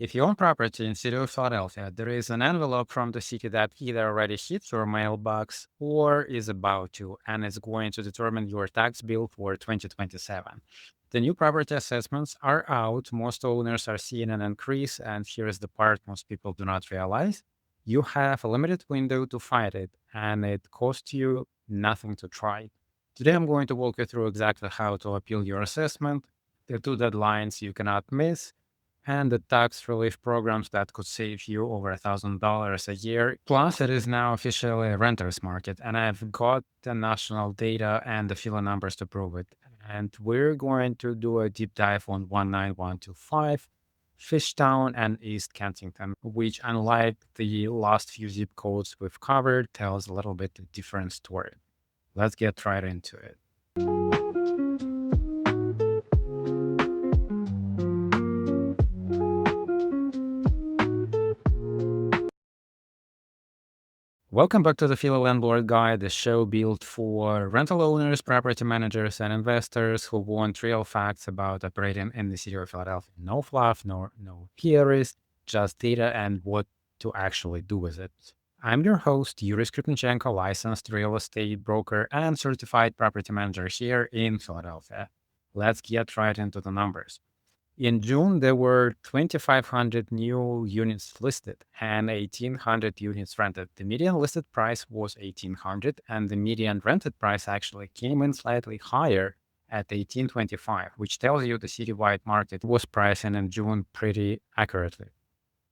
If you own property in city of Philadelphia, there is an envelope from the city that either already hit your mailbox or is about to, and it's going to determine your tax bill for 2027. The new property assessments are out. Most owners are seeing an increase, and here is the part most people do not realize. You have a limited window to fight it, and it costs you nothing to try. Today, I'm going to walk you through exactly how to appeal your assessment, the two deadlines you cannot miss, and the tax relief programs that could save you over $1,000 a year. Plus, it is now officially a renter's market, and I've got the national data and the filler numbers to prove it. And we're going to do a deep dive on 19125, Fishtown and East Kensington, which, unlike the last few zip codes we've covered, tells a little bit a different story. Let's get right into it. Welcome back to the Philly Landlord Guide, the show built for rental owners, property managers, and investors who want real facts about operating in the city of Philadelphia. No fluff, no theories, just data and what to actually do with it. I'm your host, Yuriy Skripnichenko, licensed real estate broker and certified property manager here in Philadelphia. Let's get right into the numbers. In June, there were 2,500 new units listed and 1,800 units rented. The median listed price was 1,800, and the median rented price actually came in slightly higher at 1,825, which tells you the citywide market was pricing in June pretty accurately.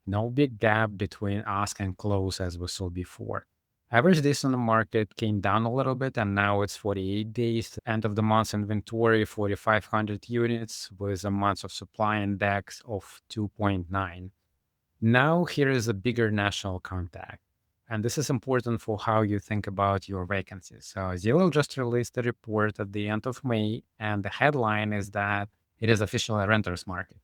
No big gap between ask and close as we saw before. Average days on the market came down a little bit, and now it's 48 days. End of the month inventory, 4,500 units with a month of supply index of 2.9. Now, here is a bigger national contact. And this is important for how you think about your vacancies. So, Zillow just released a report at the end of May, and the headline is that it is officially a renter's market.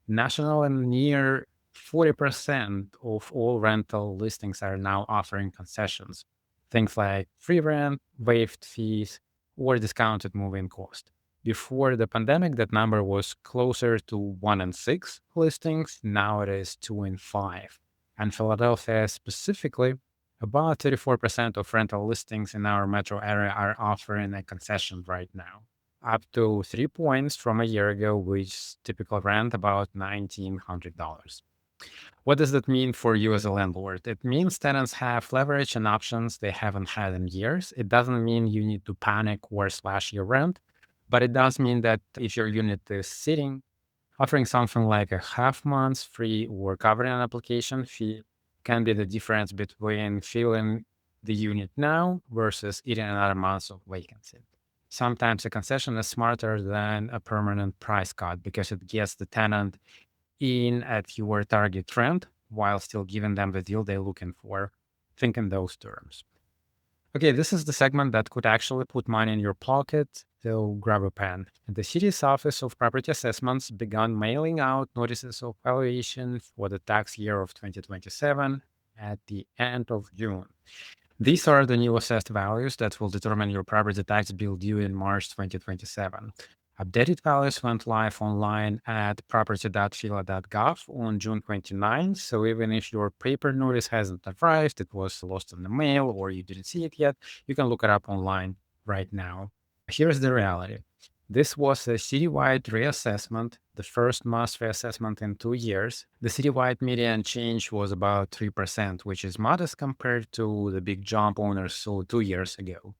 National and near 40% of all rental listings are now offering concessions, things like free rent, waived fees, or discounted moving cost. Before the pandemic, that number was closer to 1 in 6 listings. Now it is 2 in 5. And Philadelphia specifically, about 34% of rental listings in our metro area are offering a concession right now, up to 3 points from a year ago, which typical rent about $1,900. What does that mean for you as a landlord? It means tenants have leverage and options they haven't had in years. It doesn't mean you need to panic or slash your rent, but it does mean that if your unit is sitting, offering something like a half month free or covering an application fee can be the difference between filling the unit now versus eating another month of vacancy. Sometimes a concession is smarter than a permanent price cut because it gets the tenant in at your target rent while still giving them the deal they're looking for. Think in those terms. Okay, this is the segment that could actually put money in your pocket. So grab a pen. The city's Office of Property Assessments began mailing out notices of valuation for the tax year of 2027 at the end of June. These are the new assessed values that will determine your property tax bill due in March 2027. Updated values went live online at property.phila.gov on June 29th. So even if your paper notice hasn't arrived, it was lost in the mail, or you didn't see it yet, you can look it up online right now. Here's the reality. This was a citywide reassessment, the first mass reassessment in 2 years. The citywide median change was about 3%, which is modest compared to the big jump owners saw 2 years ago.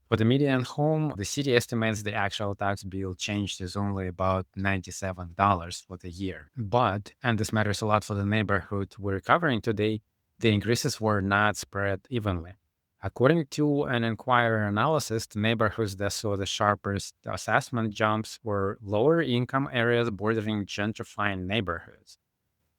For the median home, the city estimates the actual tax bill changed is only about $97 for the year. But, and this matters a lot for the neighborhood we're covering today, the increases were not spread evenly. According to an Inquirer analysis, the neighborhoods that saw the sharpest assessment jumps were lower income areas bordering gentrifying neighborhoods.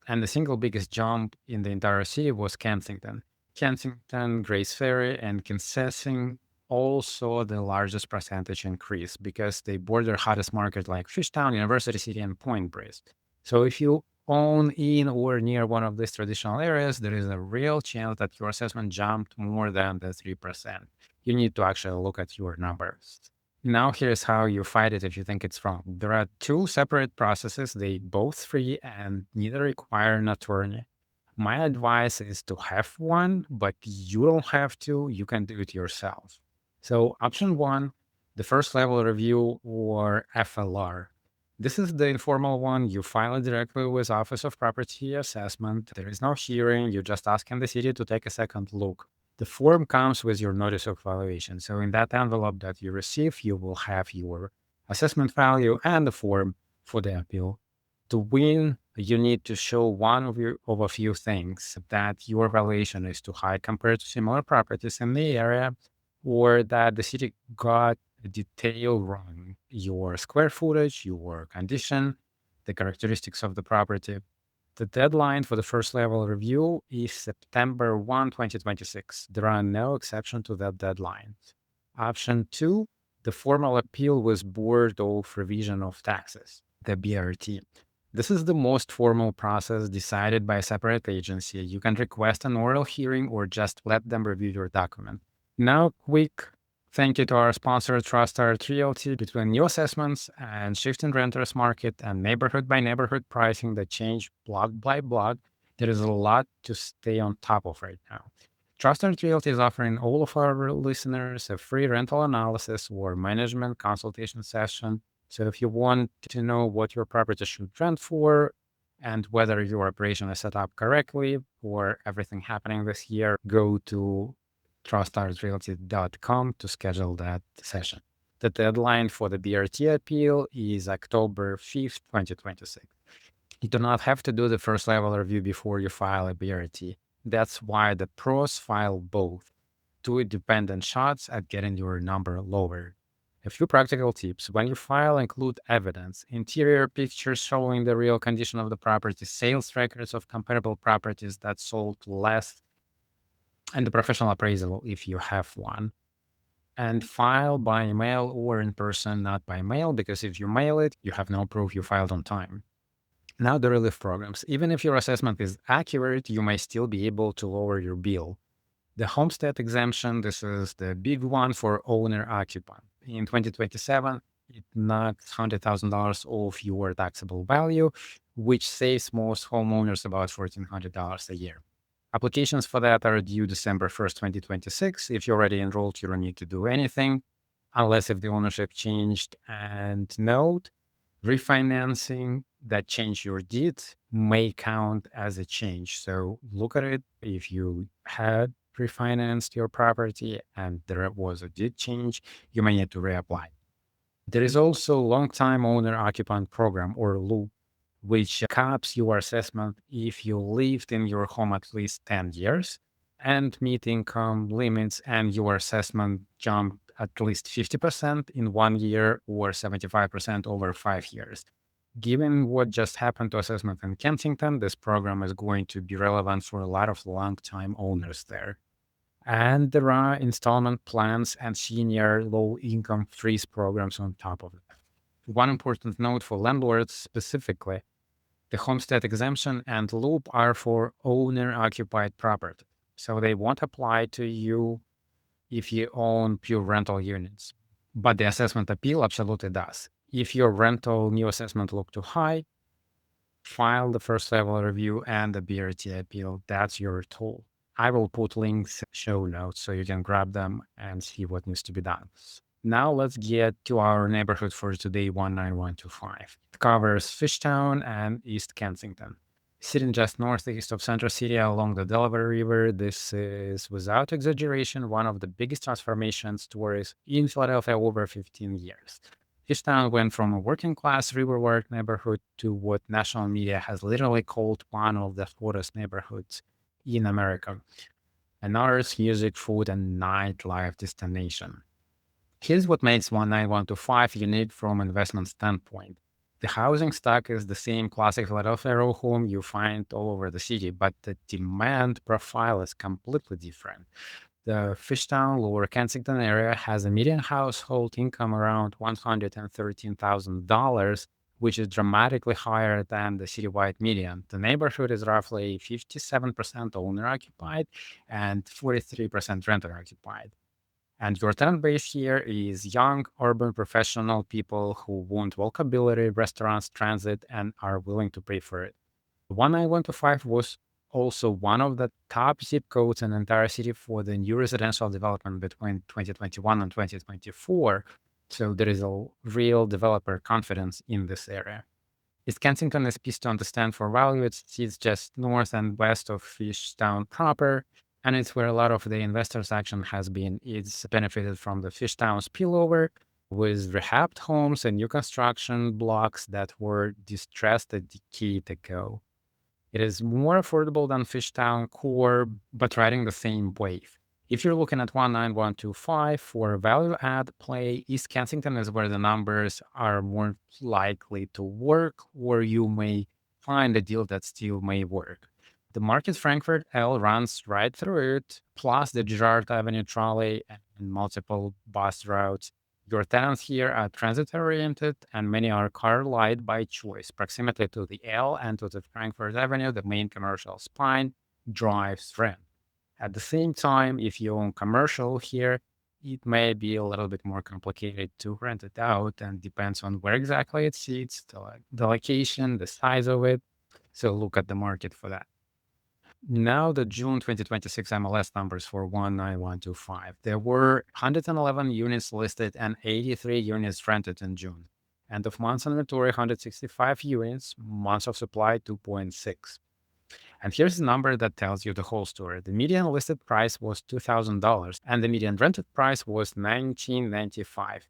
And the single biggest jump in the entire city was Kensington. Kensington, Grace Ferry, and Concession all saw the largest percentage increase because they border hottest markets like Fishtown, University City, and Point Breeze. So if you own in or near one of these traditional areas, there is a real chance that your assessment jumped more than the 3%. You need to actually look at your numbers. Now, here's how you fight it if you think it's wrong. There are two separate processes. They both free and neither require an attorney. My advice is to have one, but you don't have to. You can do it yourself. So, option one, the first level review or FLR. This is the informal one. You file it directly with Office of Property Assessment. There is no hearing. You just asking the city to take a second look. The form comes with your notice of valuation. So in that envelope that you receive, you will have your assessment value and the form for the appeal. To win, you need to show one of a few things: that your valuation is too high compared to similar properties in the area, or that the city got a detail wrong: your square footage, your condition, the characteristics of the property. The deadline for the first level review is September 1, 2026. There are no exceptions to that deadline. Option two, the formal appeal with Board of Revision of Taxes, the BRT. This is the most formal process decided by a separate agency. You can request an oral hearing or just let them review your document. Now, quick thank you to our sponsor, Trust Art Realty. Between new assessments and shifting renters market and neighborhood by neighborhood pricing that change block by block, there is a lot to stay on top of right now. Trust Art Realty is offering all of our listeners a free rental analysis or management consultation session. So if you want to know what your property should rent for and whether your operation is set up correctly or everything happening this year, go to trustartrealty.com to schedule that session. The deadline for the BRT appeal is October 5th, 2026. You do not have to do the first level review before you file a BRT. That's why the pros file both. Two independent shots at getting your number lower. A few practical tips. When you file, include evidence: interior pictures showing the real condition of the property, sales records of comparable properties that sold less, and the professional appraisal if you have one. And file by mail or in person, not by mail, because if you mail it, you have no proof you filed on time. Now, the relief programs. Even if your assessment is accurate, you may still be able to lower your bill. The homestead exemption, this is the big one for owner occupant. In 2027, it knocks $100,000 off your taxable value, which saves most homeowners about $1,400 a year. Applications for that are due December 1st, 2026. If you're already enrolled, you don't need to do anything unless if the ownership changed. And note, refinancing that change your deed may count as a change. So look at it. If you had refinanced your property and there was a deed change, you may need to reapply. There is also long-time owner occupant program, or LOOP, which caps your assessment if you lived in your home at least 10 years and meet income limits, and your assessment jumped at least 50% in 1 year or 75% over 5 years. Given what just happened to assessment in Kensington, this program is going to be relevant for a lot of long-time owners there. And there are installment plans and senior low-income freeze programs on top of that. One important note for landlords specifically: the homestead exemption and loop are for owner-occupied property, so they won't apply to you if you own pure rental units. But the assessment appeal absolutely does. If your rental new assessment look too high, file the first level review and the BRT appeal. That's your tool. I will put links in show notes so you can grab them and see what needs to be done. Now let's get to our neighborhood for today, 19125. It covers Fishtown and East Kensington. Sitting just northeast of Central City along the Delaware River, this is, without exaggeration, one of the biggest transformation stories in Philadelphia over 15 years. Fishtown went from a working-class Riverwalk neighborhood to what national media has literally called one of the hottest neighborhoods in America, an arts, music, food, and nightlife destination. Here's what makes 19125 unique from investment standpoint. The housing stock is the same classic Philadelphia row home you find all over the city, but the demand profile is completely different. The Fishtown, Lower Kensington area has a median household income around $113,000, which is dramatically higher than the citywide median. The neighborhood is roughly 57% owner occupied and 43% renter occupied. And your tenant base here is young, urban, professional people who want walkability, restaurants, transit, and are willing to pay for it. 19125 was also one of the top zip codes in the entire city for the new residential development between 2021 and 2024. So there is a real developer confidence in this area. East Kensington is pieced to understand for value. It sits just north and west of Fishtown proper, and it's where a lot of the investors' action has been. It's benefited from the Fishtown spillover with rehabbed homes and new construction blocks that were distressed a decade ago. It is more affordable than Fishtown core, but riding the same wave. If you're looking at 19125 for value add play, East Kensington is where the numbers are more likely to work, or you may find a deal that still may work. The Market Frankfurt L runs right through it, plus the Girard Avenue trolley and multiple bus routes. Your tenants here are transit-oriented, and many are car-light by choice. Proximity to the L and to the Frankfurt Avenue, the main commercial spine, drives rent. At the same time, if you own commercial here, it may be a little bit more complicated to rent it out, and depends on where exactly it sits, the location, the size of it. So look at the market for that. Now the June 2026 MLS numbers for 19125. There were 111 units listed and 83 units rented in June. End of month inventory 165 units, months of supply 2.6. And here's the number that tells you the whole story. The median listed price was $2,000 and the median rented price was $1,995.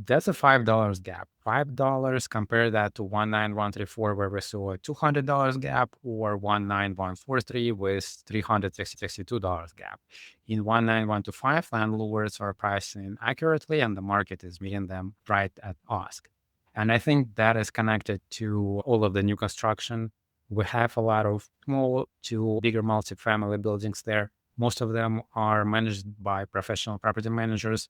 That's a $5 gap. $5, compare that to 19134, where we saw a $200 gap, or 19143 with $362 gap. In 19125, landlords are pricing accurately, and the market is meeting them right at ask. And I think that is connected to all of the new construction. We have a lot of small to bigger multifamily buildings there. Most of them are managed by professional property managers,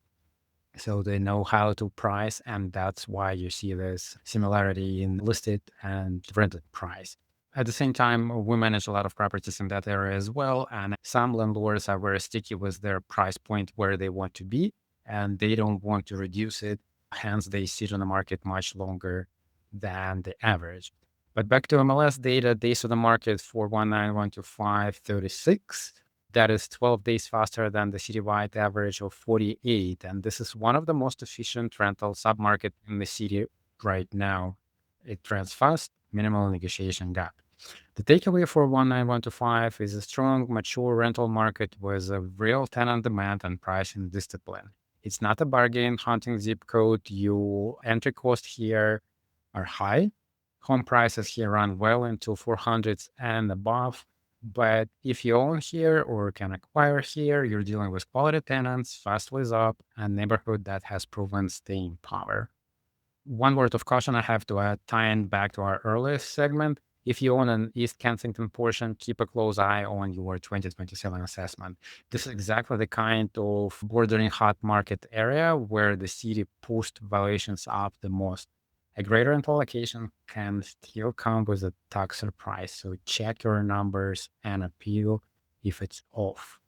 so they know how to price, and that's why you see this similarity in listed and rented price. At the same time, we manage a lot of properties in that area as well, and some landlords are very sticky with their price point where they want to be, and they don't want to reduce it. Hence, they sit on the market much longer than the average. But back to MLS data, days on the market for 19125, 36. That is 12 days faster than the citywide average of 48. And this is one of the most efficient rental submarket in the city right now. It trends fast, minimal negotiation gap. The takeaway for 19125 is a strong, mature rental market with a real tenant demand and pricing discipline. It's not a bargain hunting zip code. Your entry cost here are high. Home prices here run well into 400s and above. But if you own here or can acquire here, you're dealing with quality tenants, fast ways up, and neighborhood that has proven staying power. One word of caution I have to add, tying back to our earlier segment. If you own an East Kensington portion, keep a close eye on your 2027 assessment. This is exactly the kind of bordering hot market area where the city pushed valuations up the most. A great rental location can still come with a tax surprise, so check your numbers and appeal if it's off.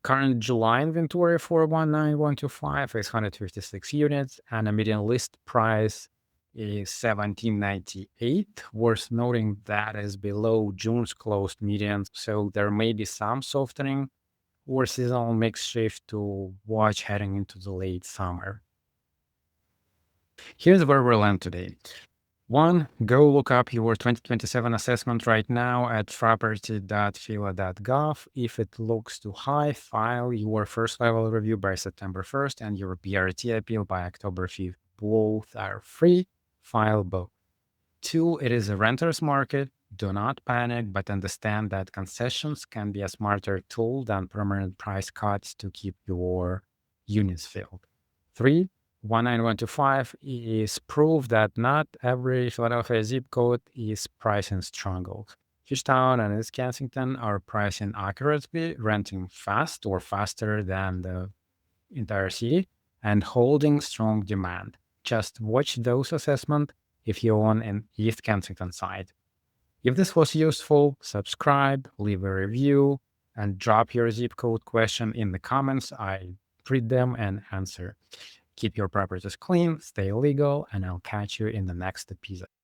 Current July inventory for 19125 is 156 units, and a median list price is 1798. Worth noting that is below June's closed median, so there may be some softening or seasonal mix shift to watch heading into the late summer. Here's where we land today. One, go look up your 2027 assessment right now at property.fila.gov. If it looks too high, file your first level review by September 1st and your BRT appeal by October 5th. Both are free. File both. Two, it is a renter's market. Do not panic, but understand that concessions can be a smarter tool than permanent price cuts to keep your units filled. Three, 19125 is proof that not every Philadelphia zip code is pricing struggle. Fishtown and East Kensington are pricing accurately, renting fast or faster than the entire city, and holding strong demand. Just watch those assessments if you own an East Kensington site. If this was useful, subscribe, leave a review, and drop your zip code question in the comments. I read them and answer. Keep your properties clean, stay legal, and I'll catch you in the next episode.